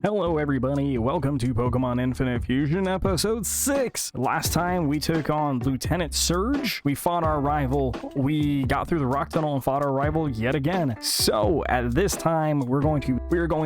Hello everybody, welcome to Pokémon Infinite Fusion episode 6. Last time we took on Lieutenant Surge, we fought our rival, we got through the rock tunnel and fought our rival yet again. So at this time, we're going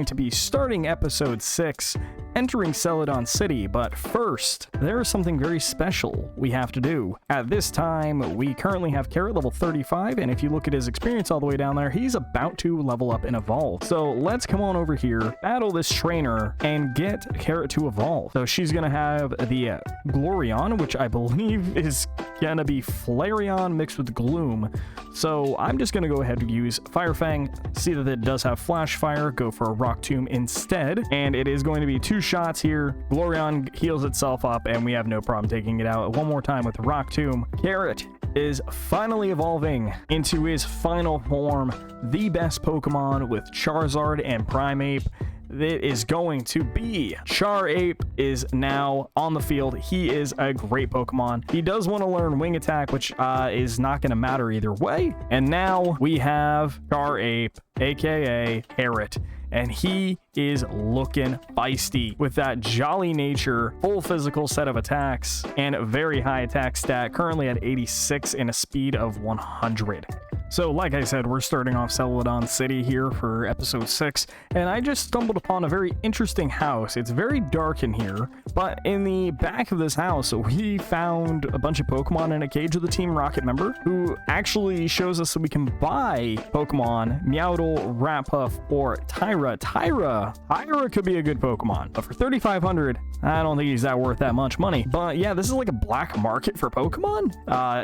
to be starting episode 6, entering Celadon City, but first, there is something very special we have to do. At this time, we currently have Carrot level 35, and if you look at his experience all the way down there, he's about to level up and evolve. So let's come on over here, battle this trainer, and get Carrot to evolve. So she's gonna have the Glorion, which I believe is gonna be Flareon mixed with Gloom. So I'm just gonna go ahead and use Fire Fang, see that it does have Flash Fire, go for a Rock Tomb instead, and it is going to be 2 shots here. Glorion heals itself up, and we have no problem taking it out one more time with Rock Tomb. Carrot is finally evolving into his final form, the best Pokemon with Charizard and Primeape. It is going to be Charape is now on the field. He is a great Pokemon. He does want to learn Wing Attack, which is not going to matter either way. And now we have Charape, aka Carrot, and he is looking feisty with that jolly nature, full physical set of attacks, and a very high attack stat, currently at 86 and a speed of 100. So like I said, we're starting off Celadon City here for episode 6, and I just stumbled upon a very interesting house. It's very dark in here, but in the back of this house, we found a bunch of Pokemon in a cage with a Team Rocket member who actually shows us that we can buy Pokemon Meowdle, Ratpuff, or Tyra. Tyra could be a good Pokemon, but for 3,500, I don't think he's that worth that much money. But yeah, this is like a black market for Pokemon.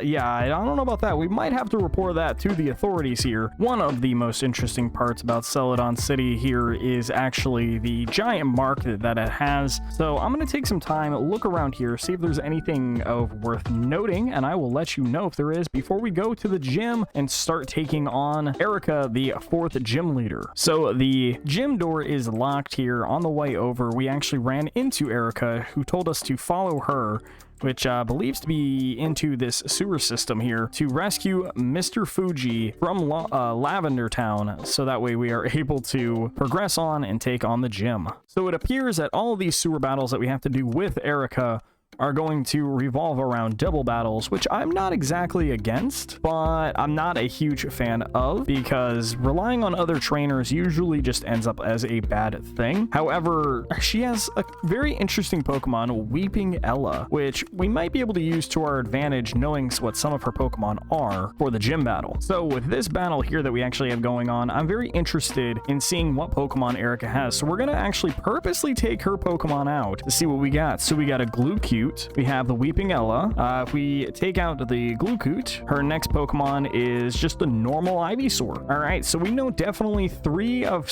Yeah, I don't know about that. We might have to report that to the authorities here. One of the most interesting parts about Celadon City here is actually the giant market that it has. So I'm going to take some time, look around here, see if there's anything of worth noting, and I will let you know if there is before we go to the gym and start taking on Erica, the 4th gym leader. So the gym door is locked here. On the way over, we actually ran into Erica, who told us to follow her, which believes to be into this sewer system here, to rescue Mr. Fuji from Lavender Town, so that way we are able to progress on and take on the gym. So it appears that all of these sewer battles that we have to do with Erica are going to revolve around double battles, which I'm not exactly against, but I'm not a huge fan of, because relying on other trainers usually just ends up as a bad thing. However, she has a very interesting Pokemon, Weeping Ella, which we might be able to use to our advantage, knowing what some of her Pokemon are for the gym battle. So with this battle here that we actually have going on, I'm very interested in seeing what Pokemon Erica has. So we're going to actually purposely take her Pokemon out to see what we got. So we got a Glucute. We have the Weeping Ella. If we take out the Glucute, her next Pokemon is just a normal Ivysaur. All right, so we know definitely 3 of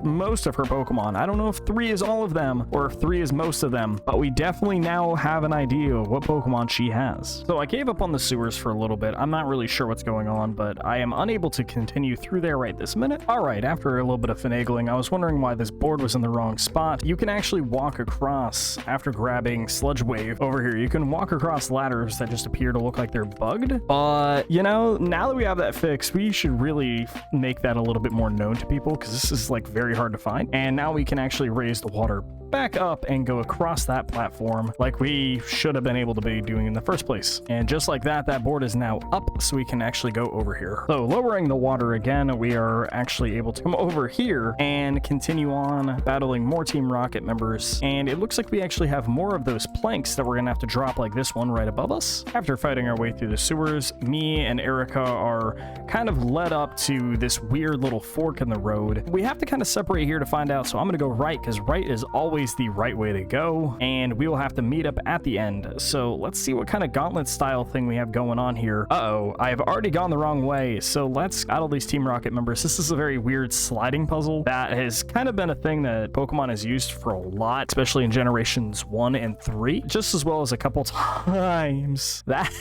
most of her Pokemon. I don't know if 3 is all of them or if 3 is most of them, but we definitely now have an idea of what Pokemon she has. So I gave up on the sewers for a little bit. I'm not really sure what's going on, but I am unable to continue through there right this minute. All right, after a little bit of finagling, I was wondering why this board was in the wrong spot. You can actually walk across after grabbing Sludge Wave over here. You can walk across ladders that just appear to look like they're bugged, but you know, now that we have that fixed, we should really make that a little bit more known to people, because this is like very hard to find. And now we can actually raise the water back up and go across that platform like we should have been able to be doing in the first place. And just like that, that board is now up, so we can actually go over here. So lowering the water again, we are actually able to come over here and continue on battling more Team Rocket members. And it looks like we actually have more of those planks that we're gonna have to drop, like this one right above us. After fighting our way through the sewers, me and Erica are kind of led up to this weird little fork in the road. We have to kind of separate here to find out, so I'm gonna go right, because right is always the right way to go, and we will have to meet up at the end. So let's see what kind of gauntlet style thing we have going on here. Uh-oh, I have already gone the wrong way, so let's battle these Team Rocket members. This is a very weird sliding puzzle that has kind of been a thing that Pokemon has used for a lot, especially in generations 1 and 3, just as well as a couple times that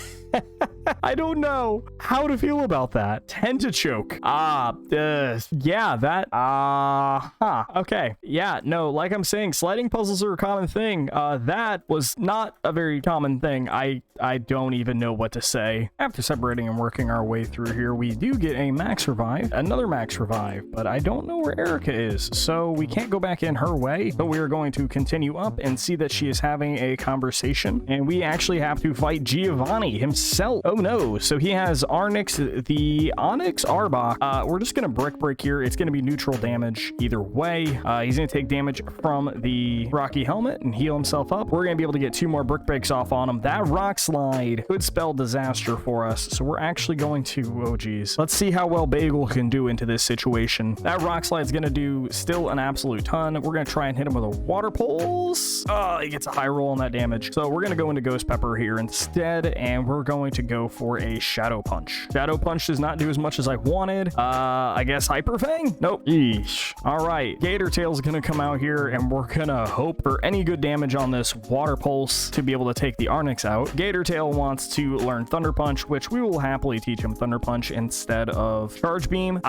I don't know how to feel about that. Tend to choke. Yeah, that, okay. Yeah, no, like I'm saying, sliding puzzles are a common thing. That was not a very common thing. I don't even know what to say. After separating and working our way through here, we do get a max revive, another max revive, but I don't know where Erica is, so we can't go back in her way, but we are going to continue up and see that she is having a conversation, and we actually have to fight Giovanni himself. Oh no, so he has Arnix, the Onyx Arbok. We're just gonna brick break here. It's gonna be neutral damage either way. He's gonna take damage from the Rocky Helmet and heal himself up. We're gonna be able to get 2 more brick breaks off on him. That rock slide could spell disaster for us, so we're actually going to, oh geez, let's see how well Bagel can do into this situation. That rock slide's gonna do still an absolute ton. We're gonna try and hit him with a water pulse. He gets a high roll on that damage, so we're gonna go into Ghost Pepper here instead, and we're going to go for a Shadow Punch. Shadow Punch does not do as much as I wanted. I guess Hyper Fang? Nope. Yeesh. All right, Gator Tail's gonna come out here, and we're gonna hope for any good damage on this water pulse to be able to take the Arnix out. Gator Tail wants to learn Thunder Punch, which we will happily teach him Thunder Punch instead of Charge Beam.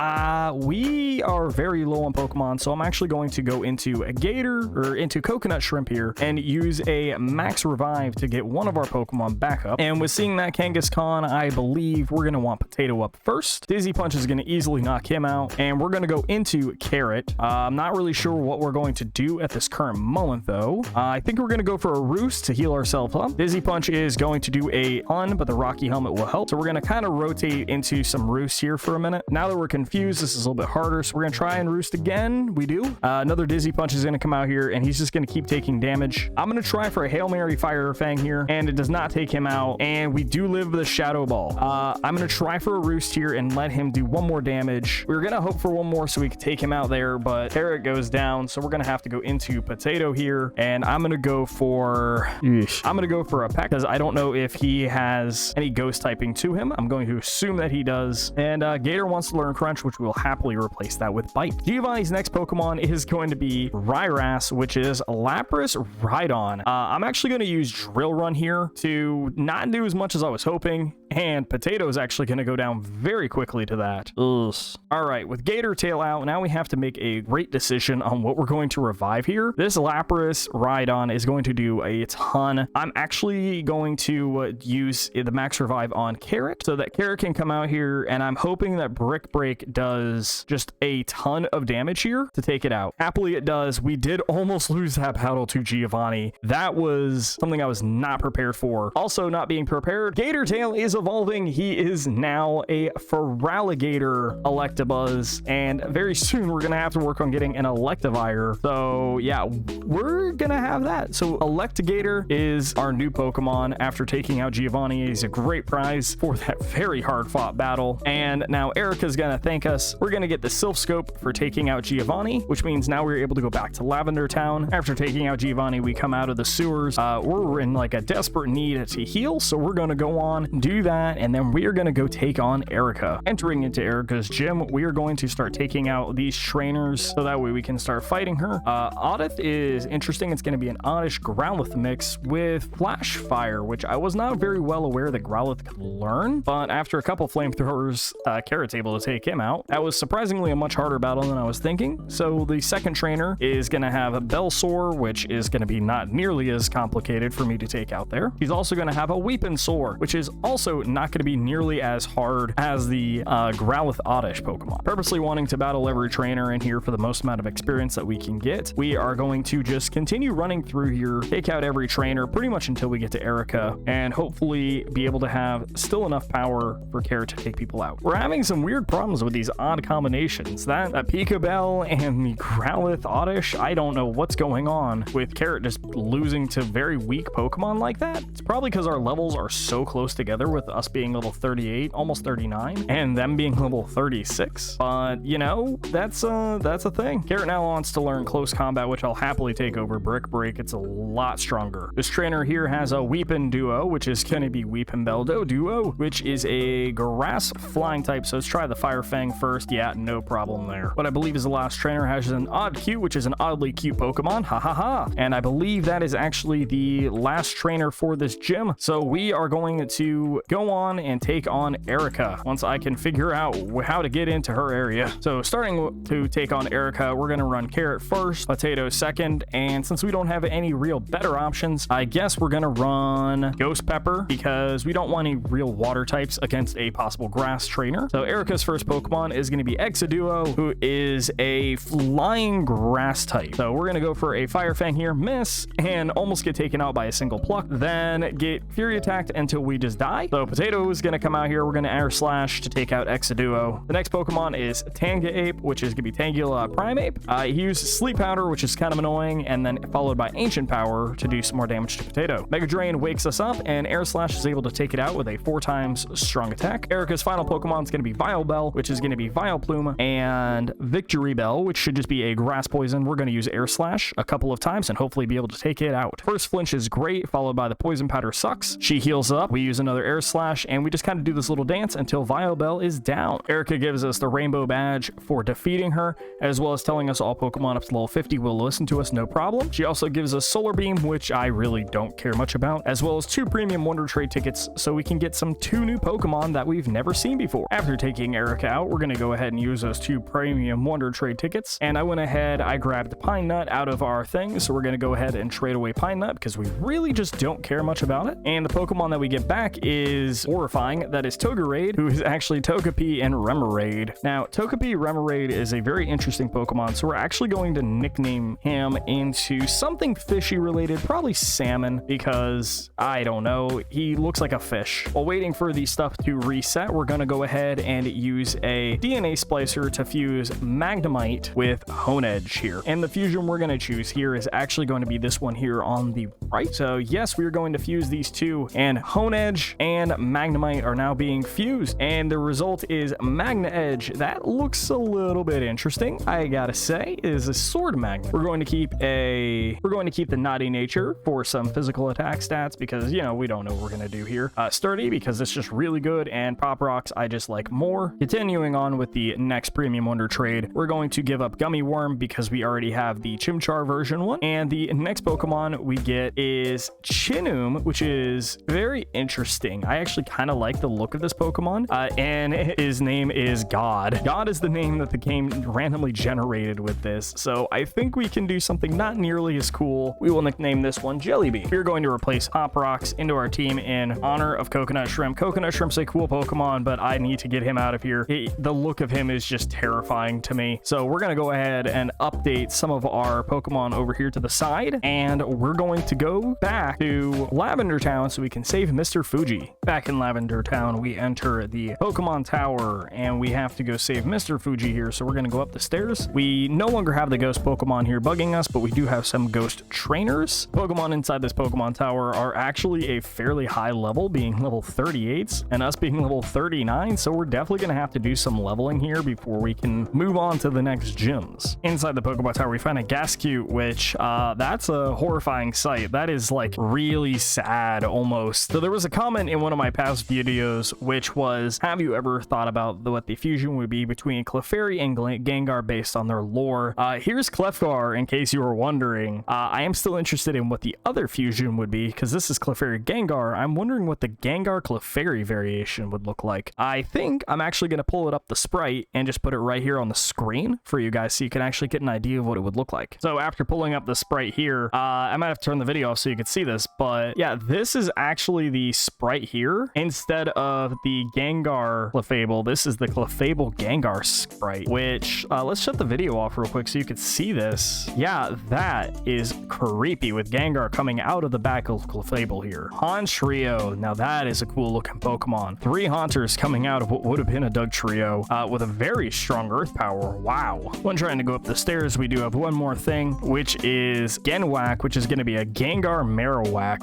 We are very low on Pokemon, so I'm actually going to go into a Gator, or into Coconut Shrimp here, and use a max revive to get one of our Pokemon back up. And with seeing that Kangaskhan, I believe we're gonna want Potato up first. Dizzy Punch is gonna easily knock him out, and we're gonna go into Carrot. I'm not really sure what we're going to do at this current moment though. I think we're gonna go for a Roost to heal ourselves up. Dizzy Punch is going to do a ton, but the Rocky Helmet will help. So we're gonna kind of rotate into some Roost here for a minute. Now that we're confused, this is a little bit harder, so we're gonna try and Roost again. We do. Another Dizzy Punch is gonna come out here, and he's just gonna keep taking damage. I'm gonna try for a Hail Mary Fire Fang here, and it does not take him out, and we do live the Shadow Ball. I'm gonna try for a Roost here and let him do 1 more damage. We were gonna hope for 1 more so we could take him out there, but Carrot goes down, so we're gonna have to go into Potato here, and I'm gonna go for a Peck, because I don't know if he has any ghost typing to him. I'm going to assume that he does, and Gator wants to learn Crunch, which we'll happily replace that with Bite. Giovanni's next Pokemon is going to be Ryras, which is Lapras Rhydon. I'm actually going to use Drill Run here to not do as much as I was hoping, and Potato is actually going to go down very quickly to that. Ugh. All right, with Gator Tail out, now we have to make a great decision on what we're going to revive here. This Lapras Rhydon is going to do a ton. I'm actually going to use the max revive on Carrot so that Carrot can come out here, and I'm hoping that Brick Break does just a ton of damage here to take it out. Happily it does. We did almost lose that battle to Giovanni. That was something I was not prepared for. Also not being prepared, Gator Tail is evolving. He is now a Feraligatr Electabuzz, and very soon we're gonna have to work on getting an Electivire. So yeah, we're gonna have that. So Electigator is our new Pokemon after taking out Giovanni. He's a great prize for that very hard fought battle. And now Erica's gonna thank us. We're gonna get the Sylph Scope for taking out Giovanni, which means now we're able to go back to Lavender Town. After taking out Giovanni, we come out of the sewers. We're in like a desperate need to heal, so we're gonna go on, do that, and then we are gonna go take on Erica. Entering into Erica's gym, we are going to start taking out these trainers so that way we can start fighting her. Oddish is interesting. It's gonna be an Oddish Growlithe mix with Flash Fire, which I was not very well aware that Growlithe could learn, but after a couple flamethrowers, Carrot's able to take him out. That was surprisingly a much harder battle than I was thinking. So the second trainer is gonna have a Bellsor, which is gonna be not nearly as complicated for me to take out there. He's also gonna have a Weepinsaur, which is also not gonna be nearly as hard as the Growlithe Oddish Pokemon. Purposely wanting to battle every trainer in here for the most amount of experience that we can get, we are going to just continue running through here, take out every trainer pretty much until we get to Erica, and hopefully be able to have still enough power for Carrot to take people out. We're having some weird problems with these odd combinations. That Picobell and the Growlithe Oddish, I don't know what's going on with Carrot just losing to very weak Pokemon like that. It's probably because our levels are so close together, with us being level 38, almost 39, and them being level 36. But you know, that's a thing. Carrot now wants to learn Close Combat, which I'll happily take over Brick Break. It's a lot stronger. This trainer here has a Weepin Duo, which is going to be Weepinbell Duo, which is a grass flying type. So let's try the Fire Fang first. Yeah, no problem there. What I believe is the last trainer has an Oddcute, which is an oddly cute Pokemon. Ha ha ha. And I believe that is actually the last trainer for this gym. So we are going to go on and take on Erica once I can figure out how to get into her area. So starting to take on Erica, we're going to run Carrot first, Potato second, and since we don't have any real better options, I guess we're going to run Ghost Pepper because we don't want any real water types against a possible grass trainer. So Erica's first Pokemon is going to be Exeduo, who is a flying grass type. So we're going to go for a Fire Fang here, miss, and almost get taken out by a single pluck, then get Fury attacked until we just die. So Potato is going to come out here. We're going to Air Slash to take out Exeduo. The next Pokemon is Tanga Ape, which is going to be Tangela Primeape. He uses Sleep Powder, which is kind of annoying, and then followed by Ancient Power to do some more damage to Potato. Mega Drain wakes us up, and Air Slash is able to take it out with a 4 times strong attack. Erica's final Pokemon is going to be Vileplume, which is going to be Vileplume, and Victory Bell, which should just be a grass poison. We're going to use Air Slash a couple of times and hopefully be able to take it out. First flinch is great, followed by the Poison Powder sucks. She heals up. We use another Air Slash, and we just kind of do this little dance until Vileplume is down. Erica gives us the Rainbow Badge for defeating her, as well as telling us all Pokemon up to level 50 will listen to us, no problem. She also gives us Solar Beam, which I really don't care much about, as well as 2 Premium Wonder Trade tickets, so we can get some 2 new Pokemon that we've never seen before. After taking Erica out, we're going to go ahead and use those 2 Premium Wonder Trade tickets, and I went ahead, I grabbed Pine Nut out of our thing, so we're going to go ahead and trade away Pine Nut because we really just don't care much about it. And the Pokemon that we get back is horrifying. That is Togaraid, who is actually Togepi and Remoraid. Now, Togepi Remoraid is a very interesting Pokemon, so we're actually going to nickname him into something fishy related, probably salmon, because I don't know, he looks like a fish. While waiting for the stuff to reset, we're going to go ahead and use a DNA splicer to fuse Magnemite with Honedge here. And the fusion we're going to choose here is actually going to be this one here on the right. So yes, we're going to fuse these 2, and Honedge and Magnemite are now being fused, and the result is Magna Edge. That looks a little bit interesting, I gotta say. It is a sword magnet. We're going to keep the naughty nature for some physical attack stats because, you know, we don't know what we're going to do here. Sturdy because it's just really good, and Pop Rocks I just like more. Continuing on with the next Premium Wonder Trade, we're going to give up Gummy Worm because we already have the Chimchar version 1, and the next Pokemon we get is Chinum, which is very interesting. I actually kind of like the look of this Pokemon, and his name is God. God is the name that the game randomly generated with this, so I think we can do something not nearly as cool. We will nickname this one Jellybean. We're going to replace Hop Rocks into our team in honor of Coconut Shrimp. Coconut Shrimp's a cool Pokemon, but I need to get him out of here. The look of him is just terrifying to me. So we're going to go ahead and update some of our Pokemon over here to the side, and we're going to go back to Lavender Town so we can save Mr. Fuji. Back in Lavender Town, we enter the Pokemon Tower, and we have to go save Mr. Fuji here, so we're going to go up the stairs. We no longer have the ghost Pokemon here bugging us, but we do have some ghost trainers. Pokemon inside this Pokemon Tower are actually a fairly high level, being level 38s, and us being level 39, so we're definitely going to have to do some leveling here before we can move on to the next gyms. Inside the Pokemon Tower, we find a Gascute, which that's a horrifying sight. That is like really sad almost. So there was a comment in one of my past videos, which was, have you ever thought about what the fusion would be between Clefairy and Gengar based on their lore? Here's Clefgar, in case you were wondering. I am still interested in what the other fusion would be, because this is Clefairy Gengar. I'm wondering what the Gengar Clefairy variation would look like. I think I'm actually going to pull it up the sprite and just put it right here on the screen for you guys so you can actually get an idea of what it would look like. So after pulling up the sprite here, I might have to turn the video off so you can see this, but yeah, this is actually the sprite here. Instead of the Gengar Clefable, this is the Clefable Gengar sprite, which let's shut the video off real quick so you can see this. Yeah, that is creepy with Gengar coming out of the back of Clefable here. Haunchrio, now that is a cool looking Pokemon. 3 Haunters coming out of what would have been a Dugtrio with a very strong earth power. Wow. When trying to go up the stairs, we do have one more thing, which is Genwhack, which is going to be a Gengar Marowak.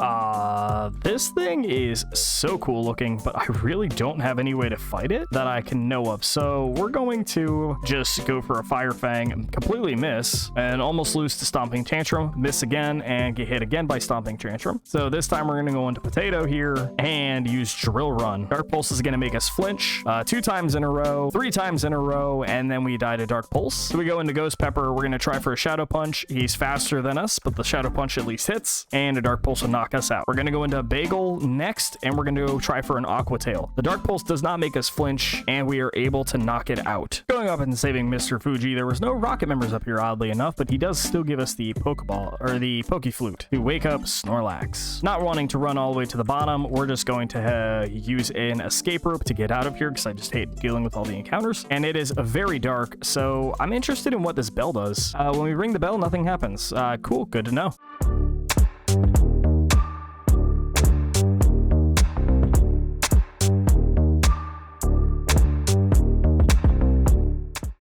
This thing is so cool looking, but I really don't have any way to fight it that I can know of. So we're going to just go for a Fire Fang and completely miss and almost lose to Stomping Tantrum, miss again, and get hit again by Stomping Tantrum. So this time we're going to go into Potato here and use Drill Run. Dark Pulse is going to make us flinch 2 times in a row, 3 times in a row, and then we die to Dark Pulse. So we go into Ghost Pepper. We're going to try for a Shadow Punch. He's faster than us, but the Shadow Punch at least hits, and a Dark Pulse will knock us out. We're going to go into Bagel next, and we're going to try for an Aqua Tail. The Dark Pulse does not make us flinch, and we are able to knock it out. Going up and saving Mr. Fuji, there was no rocket members up here, oddly enough, but he does still give us the Pokeball, or the Pokeflute, to wake up Snorlax. Not wanting to run all the way to the bottom, we're just going to use an escape rope to get out of here, because I just hate dealing with all the encounters. And it is very dark, so I'm interested in what this bell does. When we ring the bell, nothing happens. Cool, good to know.